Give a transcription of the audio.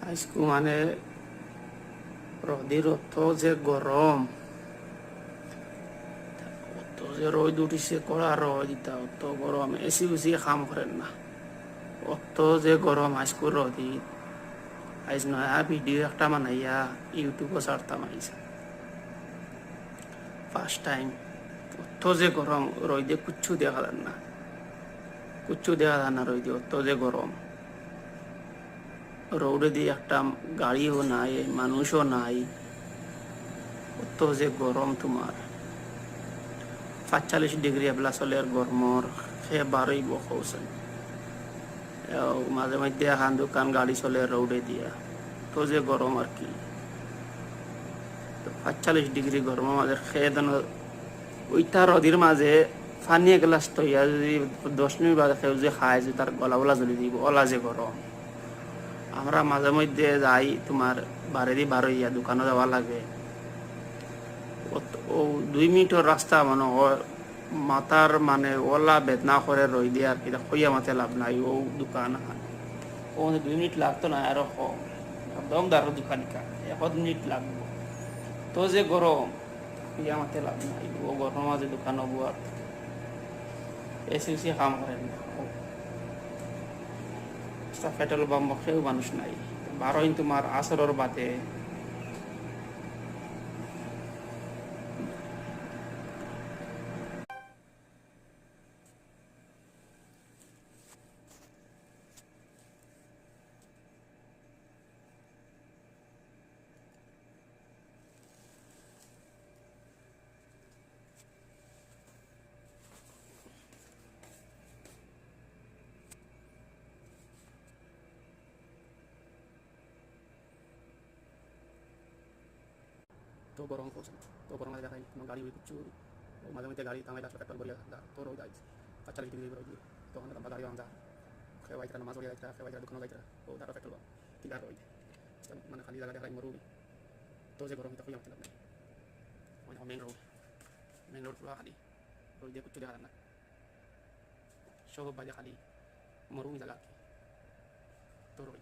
আজকু মানে রোদের অত যে গরম, অত যে রোদ উঠিছে কড়া রোদ, ইতা অত গরম এসি উসি কাম করেন না। অত যে গরম আজকু রোদি, আজ নয়া ভিডিও একটা বানাইয়া ইউটিউবে ছাড়তাম আইসা ফার্স্ট টাইম। অত যে গরম রোদে কুচ্ছু দেখা যান না, কুচ্ছু দেখা যান না রোদে, অত যে গরম। রোডে দিয়ে একটা গাড়িও নাই, মানুষও নাই, অত যে গরম তোমার ৪৫ ডিগ্রি এবলা চলের গরমর সে বারোই বকৌছেন। মাঝে মধ্যে এখন দোকান গাড়ি চলে রোডে দিয়া, তো যে গরম আর কি। ৪৫ ডিগ্রি গরমের মাঝে খেয়ে দেন ওইটা রদির মাঝে পানি গ্লাস তৈয়া যদি ১০ মিনিট বাদে খেয়ে যে খায় যে তার গলা বলা জ্বলি দিব, ওলা যে গরম। আমরা মাঝে মধ্যে যাই তোমার বাড়ি বারোইয়া দোকানে যাওয়া লাগে, ও ২ মিনিটের রাস্তা মানে মাথার মানে ওলা বেদনা করে রই দিয়ে আর কি, কইয়া মাথে লাভ নাই। ও দোকান ও ২ মিনিট লাগতো না, আরো কম একদম দারো দোকানিকা ১ মিনিট লাগবো। তো যে গরম কইয়া মাথে লাভ নাই, ও গরম মাঝে দোকান হবো আর এসি উসি কাম করেন না। পেট্রোল পাম্প খেয়েও মানুষ নাই, বারোই তোমার আসরের বাদে। তো গরম করছে, তো গরম লাগে দেখাই কোনো গাড়ি কুচ্ছু, মাঝে মধ্যে গাড়ি থামাই রাস্তা পেট্রোল বলিয়া তো রোদ আইছে ৪৫ ডিগ্রি রোদ দিয়ে, তখন আমরা গাড়ি আনজা খেয়ে বাইতরা মাছ বলিয়া যাইতরা, খেয়ে বাইতরা দোকানে যাইতরা, ও দাঁড়া পেট্রোল কি আর রোদ মানে খালি জায়গা দেখাই মরুবি। তো যে গরম এটা খুঁজে মারতে লাগবে। মেন রোড পুরো খালি, রোদ দিয়ে কুচ্ছু দেখা যায় না, সব বাজে খালি মরুমি জায়গা আর কি, তো রোদ।